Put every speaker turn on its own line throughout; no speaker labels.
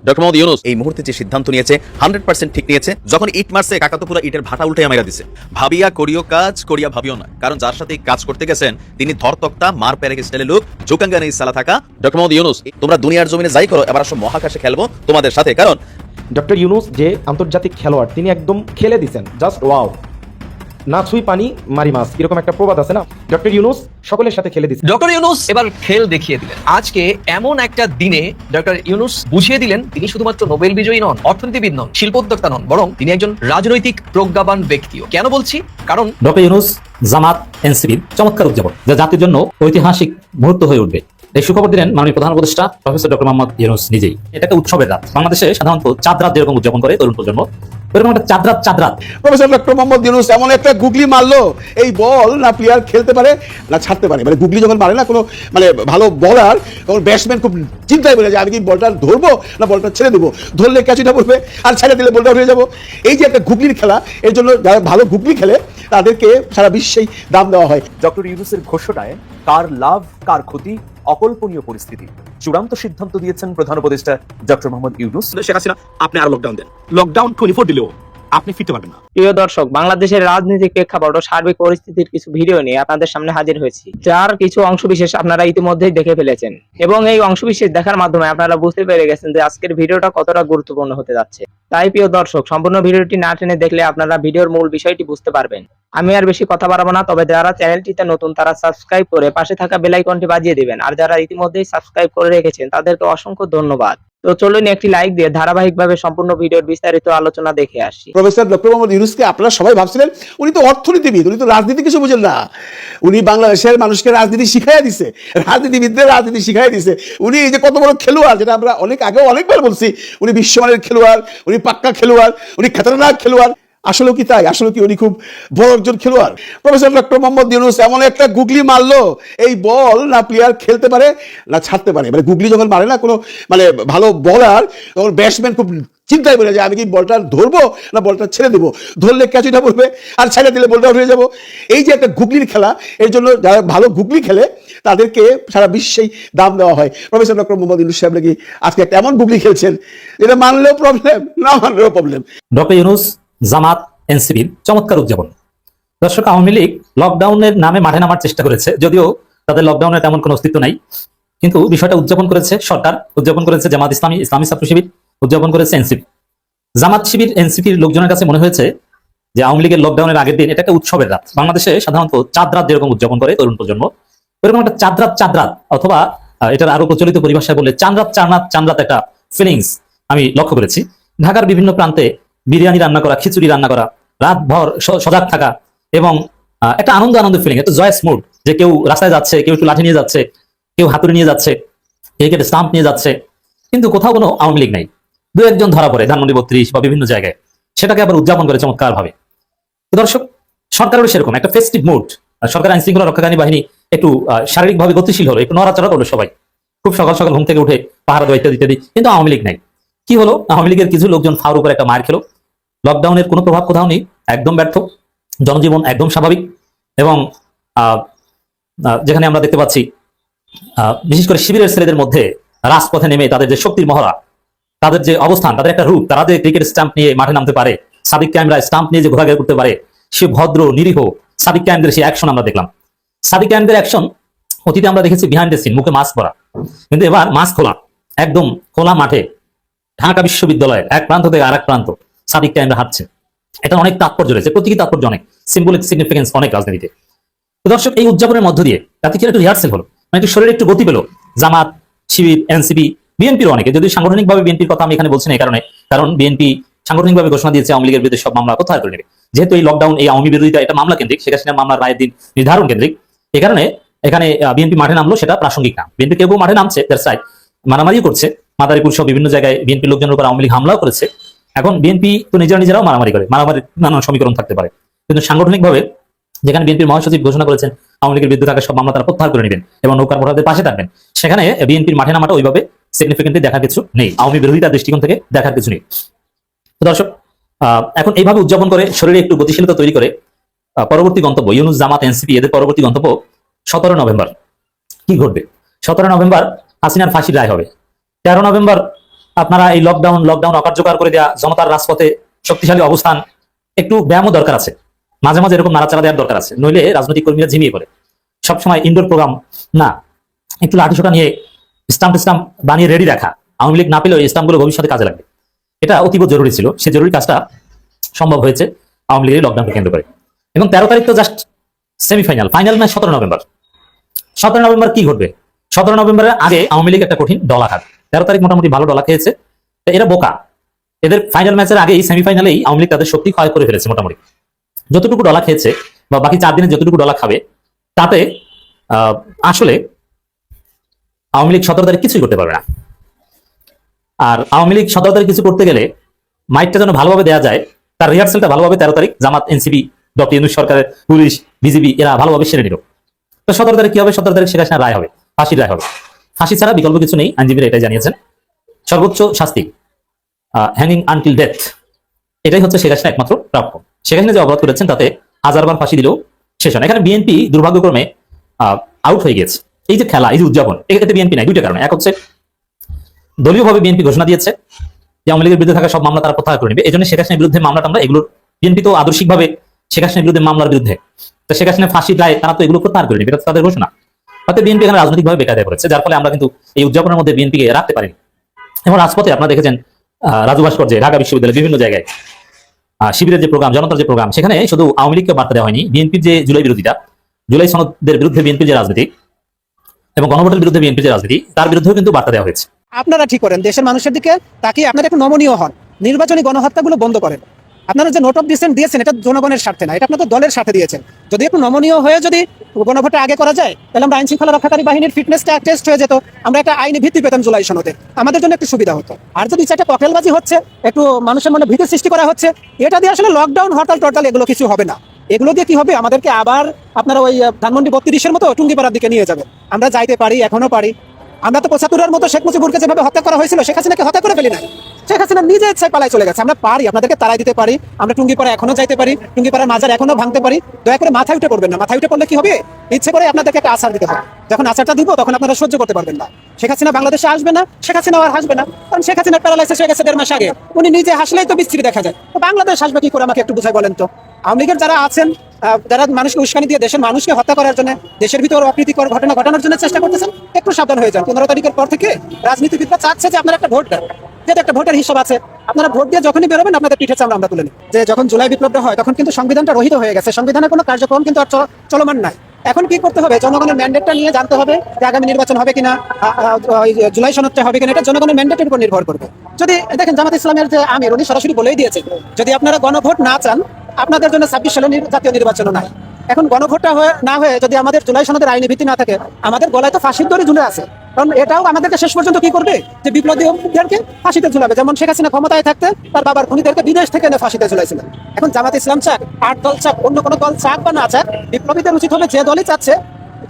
Doctor Mohammad Yunus এই মুহূর্তে যে সিদ্ধান্ত নিয়েছে 100% ঠিক নিয়েছে। যখন ইট মারছে কাকা তো পুরো ইটের ভাটা উল্টে মেরা দিছে। ভাবিয়া করিও কাজ, করিয়া ভাবিও না, কারণ যার সাথে কাজ করতে গেছেন তিনি ধরতক্তা মার পেরেক স্টাইলের লোক, জোকাঙ্গানে ইসালা থাকা। ডক্টর মোহাম্মদ ইউনূস, তোমরা দুনিয়ার জমিনে যাই করো, এবার আসো মহাকাশে খেলবো তোমাদের সাথে। কারণ
ডক্টর ইউনূস যে আন্তর্জাতিক খেলোয়াড়, তিনি একদম খেলে দিচ্ছেন, জাস্ট ওয়াও। না ছুঁই পানি মারি মাছ, এরকম একটা প্রবাদ আছে না? ডক্টর ইউনূস সকলের সাথে খেলে দিচ্ছেন।
ডক্টর ইউনূস এবার খেল দেখিয়ে দিলেন। আজকে এমন একটা দিনে ডক্টর ইউনূস বুঝিয়ে দিলেন তিনি শুধুমাত্র নোবেল বিজয়ী নন, অর্থনীতিবিদ নন, শিল্পোদ্যোক্তা নন, বরং তিনি একজন রাজনৈতিক প্রজ্ঞাবান ব্যক্তিও। কেন বলছি? কারণ
ডক্টর ইউনূস জামাত এনসিপির চমৎকার উদ্যাপন, যা জাতির জন্য ঐতিহাসিক মুহূর্ত হয়ে উঠবে। এই সুখবর দিলেন মাননীয় প্রধান উপদেষ্টা প্রফেসর ডক্টর মোহাম্মদ ইউনূস নিজেই। এটা একটা উৎসবের রাত। বাংলাদেশে সাধারণত চাঁদ রাত যেরকম উদযাপন করে তরুণ প্রজন্ম, এরকম একটা চাঁদ রাত
প্রফেসর ডক্টর মোহাম্মদ ইউনূস এমন একটা গুগলি মারলো, এই বল না প্লেয়ার খেলতে পারে না ছাড়তে পারে। মানে গুগলি যখন মারে না কোনো মানে ভালো বলার, তখন ব্যাটসম্যান খুব চিন্তায় বলে যে আমি কি বলটা ধরবো না বলটা ছেড়ে দেবো, ধরলে ক্যাচটা পড়বে আর ছেড়ে দিলে বলটা উঠে যাবো। এই যে একটা গুগলির খেলা, এর জন্য যারা ভালো গুগলি খেলে তাদেরকে সারা বিশ্বেই দাম দেওয়া হয়।
ডক্টর ইউনূসের ঘোষণায় কার লাভ কার ক্ষতি অকল্পনীয় পরিস্থিতি, চূড়ান্ত সিদ্ধান্ত দিয়েছেন প্রধান উপদেষ্টা ডক্টর মোহাম্মদ ইউনূস।
শেখ হাসিনা আপনি আর লকডাউন দেন, লকডাউন 24 দিলেও আপনি ফিরতে পারবেন না।
প্রিয় দর্শক, বাংলাদেশের রাজনৈতিক প্রেক্ষাপট ও সার্বিক পরিস্থিতির কিছু ভিডিও নিয়ে আপনাদের সামনে হাজির হয়েছি, যার কিছু অংশবিশেষ আপনারা ইতিমধ্যেই দেখে ফেলেছেন এবং এই অংশবিশেষ দেখার মাধ্যমে আপনারা বুঝতে পেরে গেছেন যে আজকের ভিডিওটা কতটা গুরুত্বপূর্ণ হতে যাচ্ছে। তাই প্রিয় দর্শক, সম্পূর্ণ ভিডিওটি না টেনে দেখলে আপনারা ভিডিওর মূল বিষয়টি বুঝতে পারবেন। আমি আর বেশি কথা বাড়াবো না, তবে যারা চ্যানেলটিতে নতুন তারা সাবস্ক্রাইব করে পাশে থাকা বেল আইকনটি বাজিয়ে দিবেন, আর যারা ইতিমধ্যেই সাবস্ক্রাইব করে রেখেছেন তাদেরকে অসংখ্য ধন্যবাদ। তো চলুন একটি লাইক দিয়ে ধারাবাহিকভাবে সম্পূর্ণ ভিডিওর বিস্তারিত আলোচনা দেখে আসি।
প্রফেসর ডক্টর মোহাম্মদ ইউনূসকে আপনারা সবাই ভাবছিলেন উনি তো অর্থনীতিবিদ, উনি তো রাজনীতি কিছু বুঝেন না। উনি বাংলাদেশের মানুষকে রাজনীতি শিখাইয়া দিছে, রাজনীতিবিদদের রাজনীতি শিখাইয়া দিছে। উনি এই যে কত বড় খেলোয়াড়, যেটা আমরা আগেও অনেকবার বলছি, উনি বিশ্বমানের খেলোয়াড়, উনি পাক্কা খেলোয়াড়, উনি খতরনাক খেলোয়াড়। আসলে কি তাই? আসলে কি উনি খুব বড় একজন খেলোয়াড়? প্রফেসর ডক্টর মোহাম্মদ ইউনূস এমন একটা গুগলি মারলো, এই বল না প্লেয়ার খেলতে পারে না ছাড়তে পারে। মানে গুগলি যখন মারে না কোনো মানে ভালো বলার, তখন ব্যাটসম্যান খুব চিন্তায় বলে যে আমি কি বলটা ধরবো না বলটা ছেড়ে দেবো, ধরলে ক্যাচটা পড়বে আর ছেড়ে দিলে বলটা উঠে যাবো। এই যে একটা গুগলির খেলা, এর জন্য যারা ভালো গুগলি খেলে তাদেরকে সারা বিশ্বেই দাম দেওয়া হয়। প্রফেসর ডক্টর মোহাম্মদ ইউনূস সাহেব নাকি আজকে একটা এমন গুগলি খেলছেন যেটা মানলেও প্রবলেম, না মানলেও প্রবলেম।
ডক্টর ইউনূস জামাত এনসিপির চমৎকার উদযাপন। দর্শক, আওয়ামী লীগ লকডাউনের নামে মাঠে নামার চেষ্টা করেছে, যদিও তাদের লকডাউনের তেমন কোনো অস্তিত্ব নাই, কিন্তু বিষয়টা উদযাপন করেছে সরকার, উদযাপন করেছে জামাত ইসলামী, ইসলামী ছাত্র শিবির, উদযাপন করেছে এনসিপি। জামাত শিবির এনসিপির লোকজনের কাছে মনে হয়েছে যে আওয়ামী লীগের লকডাউনের আগের দিন এটা একটা উৎসবের রাত। বাংলাদেশে সাধারণত চাঁদ রাত যেরকম উদযাপন করে তরুণ প্রজন্ম, এরকম একটা চাঁদ রাত অথবা এটার আরো প্রচলিত পরিভাষায় বলে চাঁদ রাত একটা ফিলিংস আমি লক্ষ্য করেছি। ঢাকার বিভিন্ন প্রান্তে বিরিয়ানি রান্না করা, খিচুড়ি রান্না করা, রাত ভর সজাগ থাকা এবং একটা আনন্দ ফিলিং, একটা জয়েস মুড, যে কেউ রাস্তায় যাচ্ছে, কেউ একটু লাঠি নিয়ে যাচ্ছে, কেউ হাতুড়ি নিয়ে যাচ্ছে, কেউ একটা স্টাম্প নিয়ে যাচ্ছে, কিন্তু কোথাও কোনো আওয়ামী লীগ নাই। দু একজন ধরা পড়ে ধানমন্ডি 32 বা বিভিন্ন জায়গায়, সেটাকে আবার উদযাপন করে চমৎকার ভাবে। দর্শক, সরকারেরও সেরকম একটা ফেস্টিভ মুড। সরকার আইন শৃঙ্খলা রক্ষাকারী বাহিনী একটু শারীরিকভাবে গতিশীল হলো, একটু নড়াচড়া করলো, সবাই খুব সকাল সকাল ঘুম থেকে উঠে পাহারা দেওয়া ইত্যাদি, কিন্তু আওয়ামী লীগ নাই। কি হলো? আওয়ামী লীগের কিছু লোকজন ফাউর উপর একটা মার খেলো। লকডাউনের কোনো প্রভাব কোথাও নেই, একদম ব্যর্থ, জনজীবন একদম স্বাভাবিক। এবং যেখানে আমরা দেখতে পাচ্ছি বিশেষ করে শিবিরের ছেলেদের মধ্যে রাজপথে নেমে তাদের যে শক্তির মহড়া, তাদের যে অবস্থান, তাদের একটা রূপ, তারা যে ক্রিকেট স্ট্যাম্প নিয়ে মাঠে নামতে পারে, সাদিক ক্যামেরা স্ট্যাম্প নিয়ে যে ঘোরাঘুরি করতে পারে, সে ভদ্র নিরীহ সাদিক ক্যামের সেই অ্যাকশন আমরা দেখলাম। সাদিক ক্যামের অ্যাকশন অতীতে আমরা দেখেছি বিহাইন্ড দ্য সিন, মুখে মাস্ক পরা, কিন্তু এবার মাস্ক খোলা, একদম খোলা মাঠে ঢাকা বিশ্ববিদ্যালয়ের এক প্রান্ত থেকে আরেক প্রান্ত সাদিক ক্যামেরা হাঁটছে। এটা অনেক তাৎপর্য রয়েছে, প্রতীকী তাৎপর্য অনেক, সিম্বলিক সিগনিফিকেন্স অনেক রাজনীতিতে। তো দর্শক, এই উদযাপনের মধ্য দিয়ে তাতে কি একটু রিহার্সেল হলো, মানে একটু শরীরে একটু গতি পেলো জামাত শিবির এনসিপি বিএনপির অনেকে, যদি সাংগঠনিকভাবে বিএনপির কথা আমি এখানে বলছি না এই কারণে, কারণ বিএনপি সাংগঠনিকভাবে ঘোষণা দিয়েছে আওয়ামী লীগের বিরুদ্ধে সব মামলা প্রত্যাহার করে নেবে। যেহেতু এই লকডাউন, এই আওয়ামী বিরোধিতা এটা মামলা কেন্দ্রিক, শেখ হাসিনা মামলার রায়ের দিন নির্ধারণ কেন্দ্রিক, এই কারণে এখানে বিএনপি মাঠে নামলো সেটা প্রাসঙ্গিক না। বিএনপি কেউ মাঠে নামছে, মারামারি করছে, মাদারীপুর সহ বিভিন্ন জায়গায় বিএনপি লোকজনের উপর আওয়ামী লীগ হামলাও করেছে। এখন বিএনপি তো নিজেরাও মারামারি করে, মারামারির নানান সমীকরণ থাকতে পারে, কিন্তু সাংগঠনিকভাবে যেখানে বিএনপির মহাসচিব ঘোষণা করেছেন আওয়ামী লীগের বিরুদ্ধে থাকা সব মামলা তারা প্রত্যাহার করে নেবেন এবং নৌকার ভোটারদের পাশে থাকবেন, সেখানে বিএনপির মাঠে নামাটা ওইভাবে সিগনিফিকেন্টলি দেখার কিছু নেই, আওয়ামী বিরোধিতার দৃষ্টিকোণ থেকে দেখার কিছু নেই। তো দর্শক, এখন এইভাবে উদযাপন করে শরীরে একটু গতিশীলতা তৈরি করে পরবর্তী গন্তব্য ইউনূস জামাত এনসিপি এদের পরবর্তী গন্তব্য 17 নভেম্বর। কি ঘটবে? 17 নভেম্বর হাসিনার ফাঁসির রায় হবে। 13 নভেম্বর আপনারা এই লকডাউন অকার্যকর করে দেওয়া, জনতার রাজপথে শক্তিশালী অবস্থান, একটু ব্যায়ামও দরকার আছে, মাঝে মাঝে এরকম নাড়াচাড়া দেওয়ার দরকার আছে, নইলে রাজনৈতিক কর্মীরা ঝিমিয়ে পড়ে। সবসময় ইনডোর প্রোগ্রাম না, একটু লাঠিসোঁটা নিয়ে স্টাম্প বানিয়ে রেডি রাখা। আওয়ামী লীগ না পেলেও এই স্টাম্পগুলো ভবিষ্যতে কাজে লাগবে, এটা অতীব জরুরি ছিল। সেই জরুরি কাজটা সম্ভব হয়েছে আওয়ামী লীগের লকডাউনকে কেন্দ্র করে। এবং 13 তারিখ তো জাস্ট সেমিফাইনাল, ফাইনাল নয় 17 নভেম্বর। 17 নভেম্বর কি ঘটবে? 17 নভেম্বরের আগে আওয়ামী লীগ একটা কঠিন ডলা খাবে। 13 তারিখ মোটামুটি ভালো ডলা খেয়েছে, তো এরা বোকা। এদের ফাইনাল ম্যাচের আগেই সেমিফাইনালেই আওয়ামী লীগ তাদের শক্তি ক্ষয় করে ফেলেছে মোটামুটি। যতটুকু ডলা খেয়েছে বা বাকি 4 দিনে যতটুকু ডলা খাবে, তাতে আসলে আওয়ামী লীগ 17 তারিখ কিছুই করতে পারবে না। আর আওয়ামী লীগ 17 তারিখ কিছু করতে গেলে মাইকটা যেন ভালোভাবে দেওয়া যায়, তার রিহার্সালটা ভালোভাবে 13 তারিখ জামাত, এনসিপি, ডক্টর ইউনূস সরকারের পুলিশ, বিজিবি এরা ভালোভাবে সেরে নিল। তো 17 তারিখ কি হবে? 17 তারিখ শেখ হাসিনার রায় হবে, ফাঁসির রায় হবে। ফাঁসি ছাড়া বিকল্প কিছু নেই, আইনজীবীরা এটাই জানিয়েছেন। সর্বোচ্চ শাস্তি হ্যাঙ্গিং আনটিল ডেথ, এটাই হচ্ছে শেখ হাসিনা একমাত্র প্রাপ্য। শেখ হাসিনা যে অপরাধ করেছেন তাতে 1000 ফাঁসি দিলেও শেষ হয় না। এখানে বিএনপি দুর্ভাগ্যক্রমে আউট হয়ে গেছে। এই যে খেলা, এই যে উদযাপন, এতে বিএনপি নাই, দুইটা কারণে। এক হচ্ছে দলীয়ভাবে বিএনপি ঘোষণা দিয়েছে যে আওয়ামী লীগের বিরুদ্ধে থাকা সব মামলা তারা প্রত্যাহার করে নেবে। এই জন্য শেখ হাসিনার বিরুদ্ধে মামলা টামলা এগুলো, বিএনপি তো আদর্শিকভাবে শেখ হাসিনার বিরুদ্ধে মামলার বিরুদ্ধে, তো শেখ হাসিনা ফাঁসির রায় তারা তো এগুলো প্রত্যাহার করে নেবে, এটা তাদের ঘোষণা। তাতে বিএনপি এখানে রাজনৈতিকভাবে বেকায়দায় পড়েছে, যার ফলে আমরা কিন্তু এই উদযাপনের মধ্যে বিএনপিকে রাখতে পারিনি। এবং রাজপথে আপনারা দেখেছেন রাজু ভাস্কর্যে, ঢাকা বিশ্ববিদ্যালয়ে, বিভিন্ন জায়গায় শিবিরের যে প্রোগ্রাম, জনতার যে প্রোগ্রাম, সেখানে শুধু আওয়ামী লীগকে বার্তা দেওয়া হয়নি, বিএনপির যে জুলাই বিরোধিতা, জুলাই সনদের বিরুদ্ধে বিএনপির যে রাজনীতি এবং গণভোটের বিরুদ্ধে বিএনপির যে রাজনীতি, তার বিরুদ্ধেও কিন্তু বার্তা দেওয়া হয়েছে।
আপনারা ঠিক করেন, দেশের মানুষের দিকে তাকিয়ে আপনারা একটু নমনীয় হন, নির্বাচনী গণহত্যাগুলো বন্ধ করেন। আপনারা যে নোট অফ ডিসেন্ট দিয়েছেন এটা জনগণের স্বার্থে না, এটা আপনাদের দলের স্বার্থে দিয়েছেন। যদি একটু নমনীয় হয়ে যদি গণভোটে আগে করা যায়, তাহলে আমরা আইন শৃঙ্খলা রক্ষাকারী বাহিনীর ফিটনেসটা টেস্ট হয়ে যেত, আমরা একটা আইনি ভিত্তি পেতাম জুলাই সনদে, আমাদের জন্য একটু সুবিধা হতো। আর যদি একটা ককটেলবাজি হচ্ছে, একটু মানুষের মনে ভীতি সৃষ্টি করা হচ্ছে, এটা দিয়ে আসলে লকডাউন, হরতাল টরতাল এগুলো কিছু হবে না। এগুলো দিয়ে কি হবে? আমাদেরকে আবার আপনারা ওই ধানমন্ডি 32-এর মতো টুঙ্গিপাড়ার দিকে নিয়ে যাবেন। আমরা যাইতে পারি, এখনো পারি। আমরা তো 75-এর মতো শেখ মুজিবুরকে যেভাবে হত্যা করা হয়েছিল, শেখ হাসিনাকে হত্যা করে ফেলি না। শেখ হাসিনা নিজে ইচ্ছায় পালায় চলে গেছে। আমরা পারি, আপনাদেরকে তাড়াই দিতে পারি, আমরা টুঙ্গিপাড়া এখনো যাইতে পারি, টুঙ্গিপাড়ার মাজার এখনো ভাঙতে পারি। দয়া করে মাথায় উঠে পড়বেন না। মাথায় উঠে পড়লে কি হবে? ইচ্ছে করে আপনাদেরকে একটা আছাড় দিতে হবে। যখন আছাড়টা দিব তখন আপনারা সহ্য করতে পারবেন না। শেখ হাসিনা বাংলাদেশে আসবে না, শেখ হাসিনা আর হাসবে না, কারণ শেখ হাসিনার প্যারালাইসিস হয়ে গেছে 1.5 মাস আগে। উনি নিজে হাসলেই তো বিস্তৃতি দেখা যায়, তো বাংলাদেশ আসবে কি করে? আমাকে একটু বুঝাই বলেন তো। আওয়ামী লীগের যারা আছেন, যারা মানুষকে উস্কানি দিয়ে দেশের মানুষকে হত্যা করার জন্য, দেশের ভিতর অপ্রীতিকর ঘটনা ঘটানোর জন্য চেষ্টা করতেছেন, একটু সাবধান হয়ে যান। 15 তারিখের পর থেকে রাজনীতিবিদরা চাচ্ছে যে আপনারা একটা ভোট দেন, যেটা একটা ভোটের হিসাব আছে। আপনারা ভোট দিয়ে যখনই বেরোবেন, আপনাদের পিঠে চামড়া আমরা তুলে নিই। যে যখন জুলাই বিপ্লবটা হয়, তখন কিন্তু সংবিধানটা রহিত হয়ে গেছে, সংবিধানের কোনো কার্যক্রম কিন্তু আর চলমান নাই। এখন কি করতে হবে? জনগণের ম্যান্ডেটটা নিয়ে জানতে হবে যে আগামী নির্বাচন হবে কিনা, জুলাই সনদটা হবে কিনা, এটা জনগণের ম্যান্ডেটের উপর নির্ভর করবে। যদি দেখেন জামাত ইসলামের যে আমির, উনি সরাসরি বলেই দিয়েছে, যদি আপনারা গণভোট না চান, আপনাদের জন্য 26 সালের জাতীয় নির্বাচনও নাই। এখন গণভোটটা না হয়ে যদি আমাদের জুলাই সনদের আইনি ভিত্তি না থাকে, আমাদের গলায় তো ফাঁসির দড়ি ঝুলে আছে। কারণ এটাও আমাদেরকে শেষ পর্যন্ত কি করবে? যে বিপ্লবীদেরকে ফাঁসিতে ঝুলাবে। যেমন শেখ হাসিনা ক্ষমতায় থাকতে তার বাবার খুনিদেরকে বিদেশ থেকে এনে ফাঁসিতে ঝুলাইছিলেন। এখন জামাত ইসলাম চাক, 8 দল চাক, অন্য কোনো দল চাক বা না চাক, বিপ্লবীদের উচিত হবে যে দলই চাচ্ছে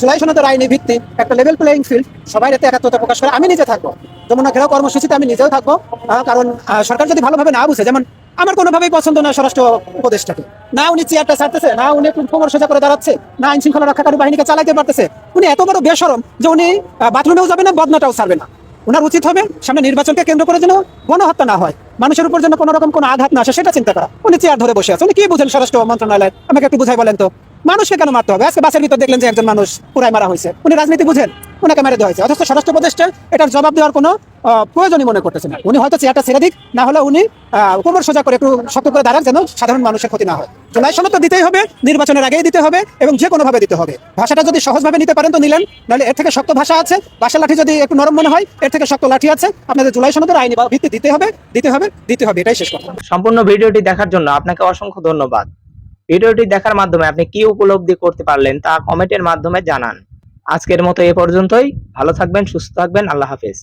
জুলাই সনদের আইনি ভিত্তি, একটা লেভেল প্লেইং ফিল্ড, সবাই এতে একাত্মতা প্রকাশ করে। আমি নিজে থাকবো যমুনা ঘেরাও কর্মসূচিতে, আমি নিজেও থাকবো। কারণ সরকার যদি ভালোভাবে না বুঝে, যেমন আমার কোনোভাবেই পছন্দ না স্বরাষ্ট্র উপদেষ্টাকে, না উনি চেয়ারটা ছাড়তেছে, না উনি একটু কোমর সোজা করে দাঁড়াচ্ছে, না আইন শৃঙ্খলা রক্ষাকারী বাহিনীকে চালাইতে পারতেছে। উনি এত বড় বেশরম যে উনি বাথরুমেও যাবে না, বদনাটাও ছাড়বে না। ওনার উচিত হবে সামনে নির্বাচনকে কেন্দ্র করে যেন গণহত্যা না হয়, মানুষের উপর যেন কোনো রকম কোনো আঘাত না আসে, সেটা চিন্তা করা। উনি চেয়ার ধরে বসে আছে। উনি কি বুঝেন স্বরাষ্ট্র মন্ত্রণালয়? আমাকে একটু বুঝাই বলেন তো। মানুষকে কেন মারতে হবে? আজকে বাসের ভিতর দেখলেন যে একজন মানুষ পুরাই মারা হয়েছে, উনি রাজনীতি বুঝেন? ওনাকে মেরে দেওয়া হয়েছে, অথচ স্বরাষ্ট্র উপদেষ্টা এটার জবাব দেওয়ার কোনো প্রয়োজনই মনে করতেছে না। উনি হয়তো চেয়ারটা ছেড়ে দিক, না হলে উনি কোমর সোজা করে একটু শক্ত করে দাঁড়ান, যেন সাধারণ মানুষের ক্ষতি না হয়। জুলাই সনদ তো দিতেই হবে, নির্বাচনের আগেই দিতে হবে, এবং যে কোনোভাবে দিতে হবে। ভাষাটা যদি সহজভাবে নিতে পারেন তো নিলেন, নাহলে এর থেকে শক্ত ভাষা আছে। বাঁশের লাঠি যদি একটু নরম মনে হয়, এর থেকে শক্ত লাঠি আছে। আপনাদের জুলাই সনদের আইনি ভিত্তি দিতে হবে, দিতে হবে, দিতে হবে, এটাই শেষ কথা।
সম্পূর্ণ ভিডিওটি দেখার জন্য আপনাকে অসংখ্য ধন্যবাদ। ভিডিওটি দেখার মাধ্যমে আপনি কি উপলব্ধি করতে পারলেন তা কমেন্টের মাধ্যমে জানান। আজকের মতো এ পর্যন্তই। ভালো থাকবেন, সুস্থ থাকবেন। আল্লাহ হাফেজ।